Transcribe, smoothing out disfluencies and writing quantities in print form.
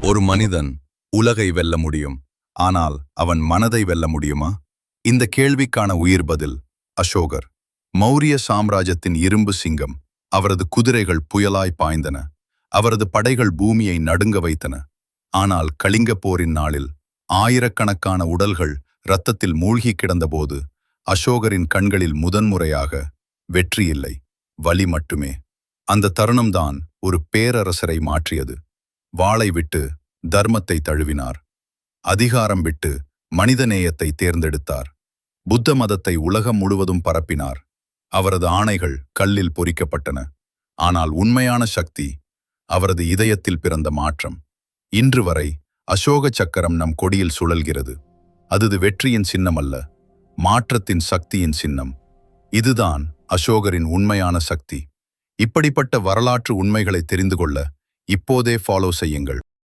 ஒரு மனிதன் உலகை வெல்ல முடியும், ஆனால் அவன் மனதை வெல்ல முடியுமா? இந்த கேள்விக்கான உயிர் பதில் அசோகர். மௌரிய சாம்ராஜ்யத்தின் இரும்பு சிங்கம். அவரது குதிரைகள் புயலாய் பாய்ந்தன. அவரது படைகள் பூமியை நடுங்க வைத்தன. ஆனால் கலிங்க போரின் நாளில் ஆயிரக்கணக்கான உடல்கள் இரத்தத்தில் மூழ்கி கிடந்தபோது அசோகரின் கண்களில் முதன்முறையாக வெற்றி இல்லை, வலி மட்டுமே. அந்த தருணம்தான் ஒரு பேரரசரை மாற்றியது. வாளை விட்டு தர்மத்தை தழுவினார். அதிகாரம் விட்டு மனிதநேயத்தை தேர்ந்தெடுத்தார். புத்த மதத்தை உலகம் முழுவதும் பரப்பினார். அவரது ஆணைகள் கல்லில் பொறிக்கப்பட்டன. ஆனால் உண்மையான சக்தி அவரது இதயத்தில் பிறந்த மாற்றம். இன்று வரை அசோக சக்கரம் நம் கொடியில் சுழல்கிறது. அது வெற்றியின் சின்னம் அல்ல, மாற்றத்தின் சக்தியின் சின்னம். இதுதான் அசோகரின் உண்மையான சக்தி. இப்படிப்பட்ட வரலாற்று உண்மைகளை தெரிந்து கொள்ள இப்போதே ஃபாலோ செய்யுங்கள்.